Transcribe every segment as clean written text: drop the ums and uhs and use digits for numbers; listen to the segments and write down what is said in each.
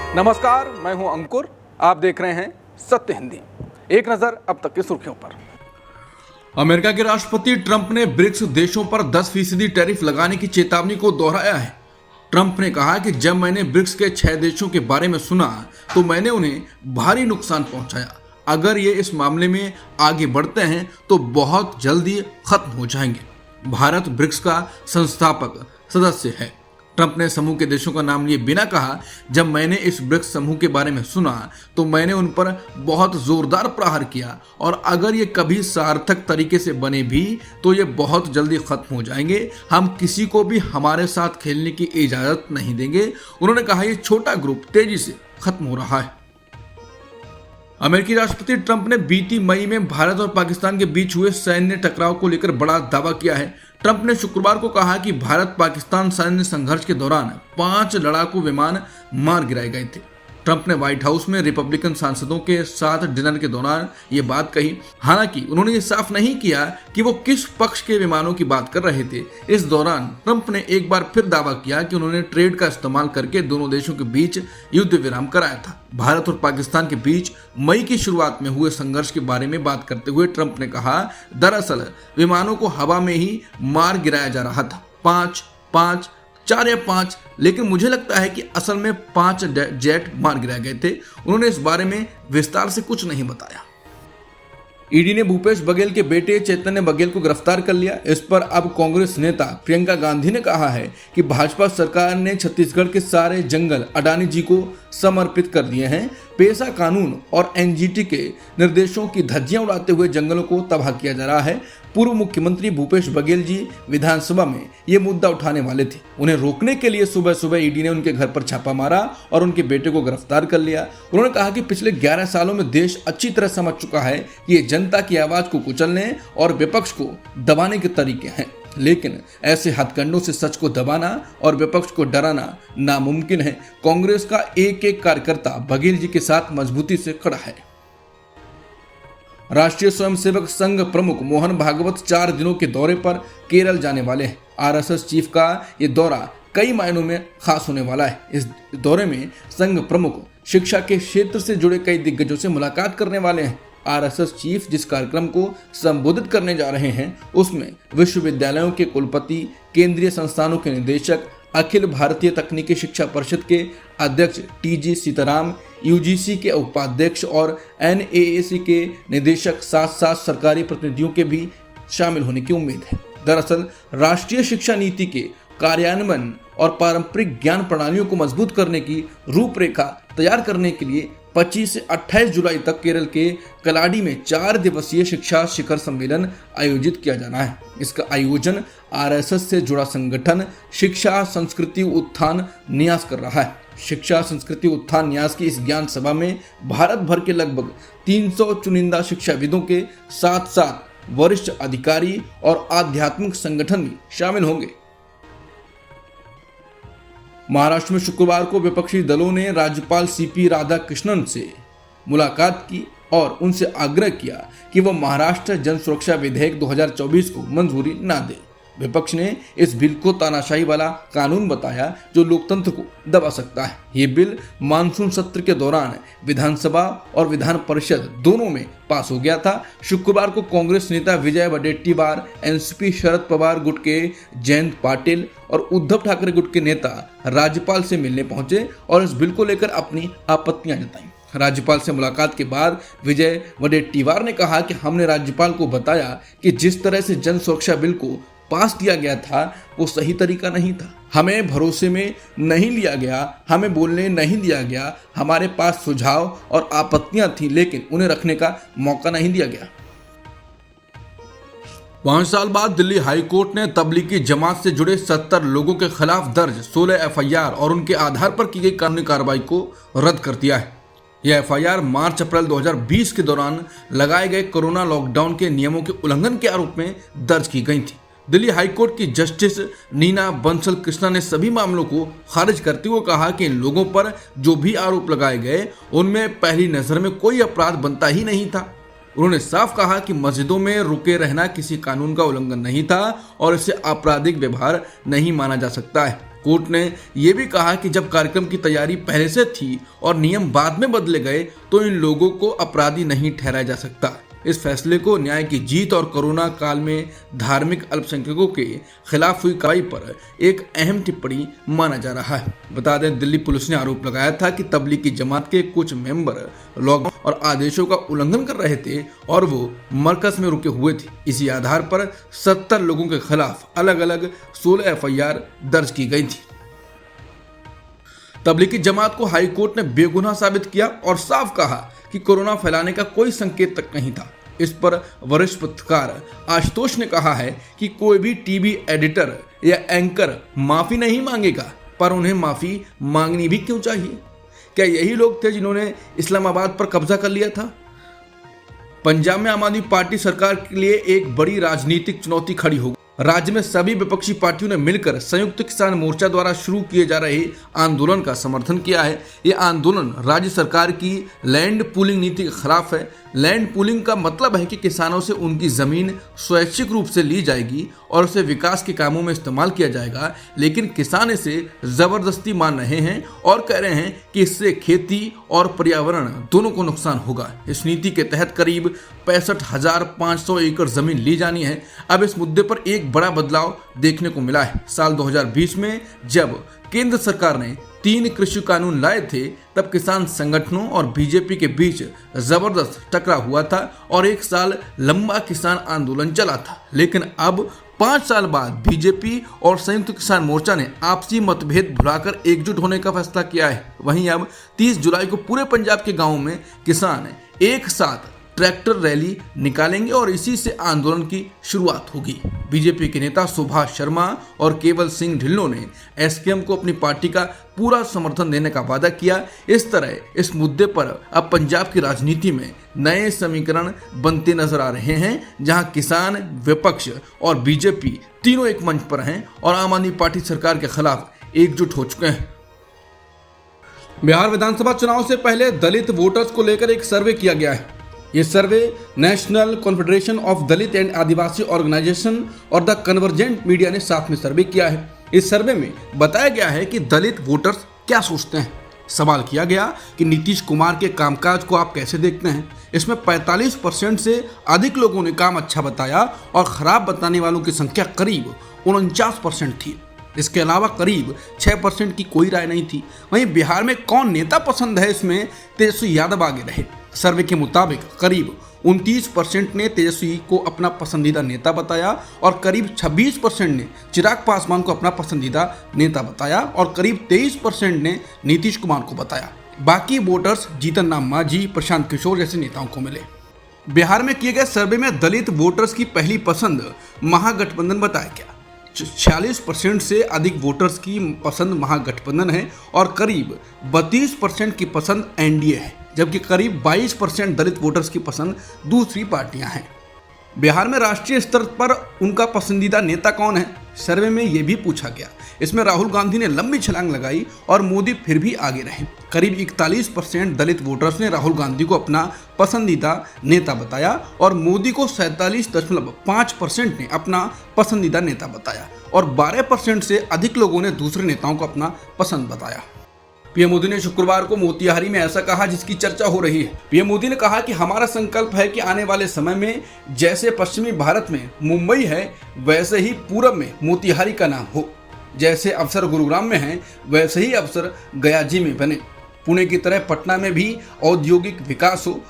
नमस्कार, मैं हूं अंकुर। आप देख रहे हैं सत्य हिंदी। एक नजर अब तक की सुर्खियों पर। अमेरिका के राष्ट्रपति ट्रंप ने ब्रिक्स देशों पर 10% टैरिफ लगाने की चेतावनी को दोहराया है। ट्रंप ने कहा कि जब मैंने ब्रिक्स के 6 देशों के बारे में सुना तो मैंने उन्हें भारी नुकसान पहुंचाया। अगर ये इस मामले में आगे बढ़ते हैं तो बहुत जल्दी खत्म हो जाएंगे। भारत ब्रिक्स का संस्थापक सदस्य है। ट्रंप ने समूह के देशों का नाम लिए बिना कहा, जब मैंने इस ब्रिक्स समूह के बारे में सुना तो मैंने उन पर बहुत जोरदार प्रहार किया और अगर ये कभी सार्थक तरीके से बने भी तो ये बहुत जल्दी खत्म हो जाएंगे। हम किसी को भी हमारे साथ खेलने की इजाजत नहीं देंगे। उन्होंने कहा ये छोटा ग्रुप तेजी से खत्म हो रहा है। अमेरिकी राष्ट्रपति ट्रंप ने बीती मई में भारत और पाकिस्तान के बीच हुए सैन्य टकराव को लेकर बड़ा दावा किया है। ट्रंप ने शुक्रवार को कहा कि भारत पाकिस्तान सैन्य संघर्ष के दौरान 5 लड़ाकू विमान मार गिराए गए थे। ट्रंप ने व्हाइट हाउस में रिपब्लिकन सांसदों के साथ डिनर के दौरान ये बात कही। हालांकि उन्होंने ये साफ नहीं किया कि वो किस पक्ष के विमानों की बात कर रहे थे। इस दौरान ट्रंप ने एक बार फिर दावा किया कि उन्होंने ट्रेड का इस्तेमाल करके दोनों देशों के बीच युद्ध विराम कराया था। भारत और पाकिस्तान के बीच मई की शुरुआत में हुए संघर्ष के बारे में बात करते हुए ट्रंप ने कहा, दरअसल विमानों को हवा में ही मार गिराया जा रहा था। 4 या 5, लेकिन मुझे लगता है कि असल में 5 जेट मार गिराए गए थे। उन्होंने इस बारे में विस्तार से कुछ नहीं बताया। ईडी ने भूपेश बघेल के बेटे चैतन्य बघेल को गिरफ्तार कर लिया। इस पर अब कांग्रेस नेता प्रियंका गांधी ने कहा है कि भाजपा सरकार ने छत्तीसगढ़ के सारे जंगल अडानी जी को समर्पित कर दिए हैं। पेशा कानून और एनजीटी के निर्देशों की धज्जियां उड़ाते हुए जंगलों को तबाह किया जा रहा है। पूर्व मुख्यमंत्री भूपेश बघेल जी विधानसभा में ये मुद्दा उठाने वाले थे। उन्हें रोकने के लिए सुबह सुबह ईडी ने उनके घर पर छापा मारा और उनके बेटे को गिरफ्तार कर लिया। उन्होंने कहा कि पिछले 11 सालों में देश अच्छी तरह समझ चुका है कि ये जनता की आवाज को कुचलने और विपक्ष को दबाने के तरीके हैं, लेकिन ऐसे हथकंडों से सच को दबाना और विपक्ष को डराना नामुमकिन है। कांग्रेस का एक एक कार्यकर्ता बघेल जी के साथ मजबूती से खड़ा है। राष्ट्रीय स्वयंसेवक संघ प्रमुख मोहन भागवत 4 दिनों के दौरे पर केरल जाने वाले हैं। आरएसएस चीफ का ये दौरा कई मायनों में खास होने वाला है। इस दौरे में संघ प्रमुख शिक्षा के क्षेत्र से जुड़े कई दिग्गजों से मुलाकात करने वाले हैं। आरएसएस चीफ जिस कार्यक्रम को संबोधित करने जा रहे हैं उसमें विश्वविद्यालयों के कुलपति, केंद्रीय संस्थानों के निदेशक, अखिल भारतीय तकनीकी शिक्षा परिषद के अध्यक्ष टीजी सीताराम, यूजीसी के उपाध्यक्ष और एनएएसी के निदेशक साथ साथ सरकारी प्रतिनिधियों के भी शामिल होने की उम्मीद है। दरअसल राष्ट्रीय शिक्षा नीति के कार्यान्वयन और पारंपरिक ज्ञान प्रणालियों को मजबूत करने की रूपरेखा तैयार करने के लिए 25 से 28 जुलाई तक केरल के कलाडी में 4 दिवसीय शिक्षा शिखर सम्मेलन आयोजित किया जाना है। इसका आयोजन आरएसएस से जुड़ा संगठन शिक्षा संस्कृति उत्थान न्यास कर रहा है। शिक्षा संस्कृति उत्थान न्यास की इस ज्ञान सभा में भारत भर के लगभग 300 चुनिंदा शिक्षाविदों के साथ साथ वरिष्ठ अधिकारी और आध्यात्मिक संगठन भी शामिल होंगे। महाराष्ट्र में शुक्रवार को विपक्षी दलों ने राज्यपाल सीपी राधाकृष्णन से मुलाकात की और उनसे आग्रह किया कि वह महाराष्ट्र जन सुरक्षा विधेयक 2024 को मंजूरी न दे। विपक्ष ने इस बिल को तानाशाही वाला कानून बताया जो लोकतंत्र को दबा सकता है। ये बिल मानसून सत्र के दौरान विधानसभा और विधान परिषद दोनों में पास हो गया था। शुक्रवार को कांग्रेस नेता विजय वडेट्टीवार, एनसीपी शरद पवार गुट के जयंत पाटिल और उद्धव ठाकरे गुट के नेता राज्यपाल से मिलने पहुंचे और इस बिल को लेकर अपनी आपत्तियां जताई। राज्यपाल से मुलाकात के बाद विजय वडेट्टीवार ने कहा कि हमने राज्यपाल को बताया कि जिस तरह से जन सुरक्षा बिल को पास किया गया था वो सही तरीका नहीं था। हमें भरोसे में नहीं लिया गया, हमें बोलने नहीं दिया गया। हमारे पास सुझाव और आपत्तियां थी लेकिन उन्हें रखने का मौका नहीं दिया गया। 5 साल बाद दिल्ली हाईकोर्ट ने तबलीगी जमात से जुड़े 70 लोगों के खिलाफ दर्ज 16 एफआईआर और उनके आधार पर की गई कानूनी कार्रवाई को रद्द कर दिया है। यह एफआईआर मार्च-अप्रैल 2020 के दौरान लगाए गए कोरोना लॉकडाउन के नियमों के उल्लंघन के आरोप में दर्ज की गई थी। दिल्ली हाईकोर्ट की जस्टिस नीना बंसल कृष्णा ने सभी मामलों को खारिज करते हुए कहा कि इन लोगों पर जो भी आरोप लगाए गए उनमें पहली नजर में कोई अपराध बनता ही नहीं था। उन्होंने साफ कहा कि मस्जिदों में रुके रहना किसी कानून का उल्लंघन नहीं था और इसे आपराधिक व्यवहार नहीं माना जा सकता है। कोर्ट ने यह भी कहा कि जब कार्यक्रम की तैयारी पहले से थी और नियम बाद में बदले गए तो इन लोगों को अपराधी नहीं ठहराया जा सकता। इस फैसले को न्याय की जीत और कोरोना काल में धार्मिक अल्पसंख्यकों के खिलाफ हुई कार्रवाई पर एक अहम टिप्पणी माना जा रहा है। बता दें, दिल्ली पुलिस ने आरोप लगाया था कि तबलीगी जमात के कुछ मेंबर लॉकडाउन और आदेशों का उल्लंघन कर रहे थे और वो मरकज में रुके हुए थे। इसी आधार पर 70 लोगों के खिलाफ अलग अलग 16 FIR दर्ज की गई थी। तबलीगी जमात को हाई कोर्ट ने बेगुनाह साबित किया और साफ कहा कि कोरोना फैलाने का कोई संकेत तक नहीं था। इस पर वरिष्ठ पत्रकार आशुतोष ने कहा है कि कोई भी टीवी एडिटर या एंकर माफी नहीं मांगेगा, पर उन्हें माफी मांगनी भी क्यों चाहिए? क्या यही लोग थे जिन्होंने इस्लामाबाद पर कब्जा कर लिया था? पंजाब में आम आदमी पार्टी सरकार के लिए एक बड़ी राजनीतिक चुनौती खड़ी होगी। राज्य में सभी विपक्षी पार्टियों ने मिलकर संयुक्त किसान मोर्चा द्वारा शुरू किए जा रहे आंदोलन का समर्थन किया है। ये आंदोलन राज्य सरकार की लैंड पूलिंग नीति के खिलाफ है। लैंड पूलिंग का मतलब है कि किसानों से उनकी जमीन स्वैच्छिक रूप से ली जाएगी और उसे विकास के कामों में इस्तेमाल किया जाएगा, लेकिन किसान इसे जबरदस्ती मान रहे हैं और कह रहे हैं कि इससे खेती और पर्यावरण दोनों को नुकसान होगा। इस नीति के तहत करीब 65,500 एकड़ जमीन ली जानी है। अब इस मुद्दे पर एक बड़ा बदलाव देखने को मिला है। साल 2020 में जब केंद्र सरकार ने 3 कृषि कानून लाए थे, तब किसान संगठनों और बीजेपी के बीच जबरदस्त टकराव हुआ था और 1 साल लंबा किसान आंदोलन चला था। लेकिन अब 5 साल बाद बीजेपी और संयुक्त किसान मोर्चा ने आपसी मतभेद भुलाकर एकजुट होने का फैसला किया है। वहीं अब 30 जुलाई को पूरे पंजाब के गांवों में किसान एक साथ ट्रैक्टर रैली निकालेंगे और इसी से आंदोलन की शुरुआत होगी। बीजेपी के नेता सुभाष शर्मा और केवल सिंह ढिल्लों ने SKM को अपनी पार्टी का पूरा समर्थन देने का वादा किया। इस तरह इस मुद्दे पर अब पंजाब की राजनीति में नए समीकरण बनते नजर आ रहे हैं, जहां किसान, विपक्ष और बीजेपी तीनों एक मंच पर हैं और आम आदमी पार्टी सरकार के खिलाफ एकजुट हो चुके हैं। बिहार विधानसभा चुनाव से पहले दलित वोटर्स को लेकर एक सर्वे किया गया है। ये survey National Confederation of Dalit and Adivasi Organisation और द कन्वर्जेंट मीडिया ने साथ में सर्वे किया है। इस सर्वे में बताया गया है कि दलित वोटर्स क्या सोचते हैं। सवाल किया गया कि नीतीश कुमार के कामकाज को आप कैसे देखते हैं। इसमें 45% से अधिक लोगों ने काम अच्छा बताया और खराब बताने वालों की संख्या करीब 49% थी। इसके अलावा करीब 6% की कोई राय नहीं थी। वहीं बिहार में कौन नेता पसंद है, इसमें तेजस्वी यादव आगे रहे। सर्वे के मुताबिक करीब 29% ने तेजस्वी को अपना पसंदीदा नेता बताया और करीब 26% ने चिराग पासवान को अपना पसंदीदा नेता बताया और करीब 23% ने नीतीश कुमार को बताया। बाकी वोटर्स जीतन राम मांझी, प्रशांत किशोर जैसे नेताओं को मिले। बिहार में किए गए सर्वे में दलित वोटर्स की पहली पसंद महागठबंधन बताया गया। 46% से अधिक वोटर्स की पसंद महागठबंधन है और करीब 32% की पसंद NDA है, जबकि करीब 22% दलित वोटर्स की पसंद दूसरी पार्टियां हैं। बिहार में राष्ट्रीय स्तर पर उनका पसंदीदा नेता कौन है, सर्वे में यह भी पूछा गया। इसमें राहुल गांधी ने लंबी छलांग लगाई और मोदी फिर भी आगे रहे। करीब 41% दलित वोटर्स ने राहुल गांधी को अपना पसंदीदा नेता बताया और मोदी को 47.5% ने अपना पसंदीदा नेता बताया और 12% से अधिक लोगों ने दूसरे नेताओं को अपना पसंद बताया। पीएम मोदी ने शुक्रवार को मोतिहारी में ऐसा कहा जिसकी चर्चा हो रही है। पीएम मोदी ने कहा कि हमारा संकल्प है कि आने वाले समय में जैसे पश्चिमी भारत में मुंबई है, वैसे ही पूरब में मोतिहारी का नाम हो। जैसे अवसर गुरुग्राम में है, वैसे ही अवसर गयाजी में बने। पुणे की तरह पटना में भी औद्योगिक विकास हो।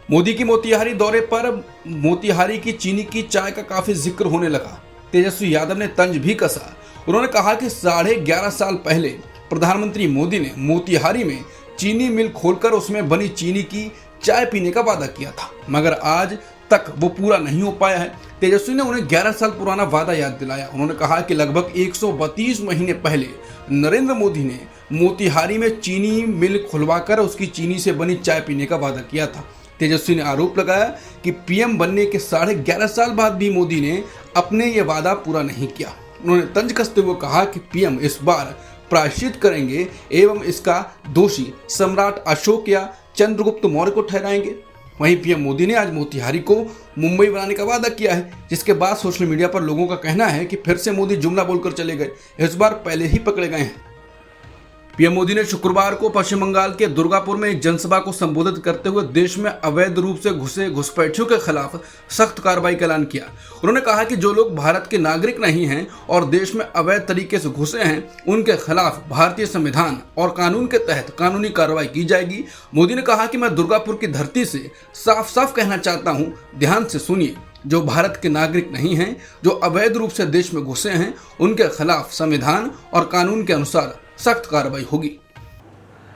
मोदी की मोतिहारी दौरे पर मोतिहारी की चीनी की चाय का काफी जिक्र होने लगा। तेजस्वी यादव ने तंज भी कसा। उन्होंने कहा कि 11.5 साल पहले प्रधानमंत्री मोदी ने मोतिहारी में चीनी मिल खोलकर उसमें बनी चीनी की चाय पीने का वादा किया था, मगर आज तक वो पूरा नहीं हो पाया है। तेजस्वी ने उन्हें 11 साल पुराना वादा याद दिलाया। उन्होंने कहा कि लगभग 132 महीने पहले नरेंद्र मोदी ने मोतिहारी में चीनी मिल खुलवाकर उसकी चीनी से बनी चाय पीने का वादा किया था। तेजस्वी ने आरोप लगाया कि पीएम बनने के 11.5 साल बाद भी मोदी ने अपने ये वादा पूरा नहीं किया। उन्होंने तंज कसते हुए कहा कि पीएम इस बार प्रायश्चित करेंगे एवं इसका दोषी सम्राट अशोक या चंद्रगुप्त मौर्य को ठहराएंगे। वहीं पीएम मोदी ने आज मोतिहारी को मुंबई बनाने का वादा किया है, जिसके बाद सोशल मीडिया पर लोगों का कहना है कि फिर से मोदी जुमला बोलकर चले गए, इस बार पहले ही पकड़े गए हैं। पीएम मोदी ने शुक्रवार को पश्चिम बंगाल के दुर्गापुर में एक जनसभा को संबोधित करते हुए देश में अवैध रूप से घुसे घुसपैठियों के खिलाफ सख्त कार्रवाई का ऐलान किया। उन्होंने कहा कि जो लोग भारत के नागरिक नहीं हैं और देश में अवैध तरीके से घुसे हैं, उनके खिलाफ भारतीय संविधान और कानून के तहत कानूनी कार्रवाई की जाएगी। मोदी ने कहा कि मैं दुर्गापुर की धरती से साफ साफ कहना चाहता हूँ, ध्यान से सुनिए, जो भारत के नागरिक नहीं हैं, जो अवैध रूप से देश में घुसे हैं, उनके खिलाफ संविधान और कानून के अनुसार सख्त कार्रवाई होगी।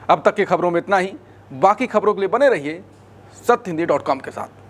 अब तक की खबरों में इतना ही। बाकी खबरों के लिए बने रहिए सत्यहिंदी.com के साथ।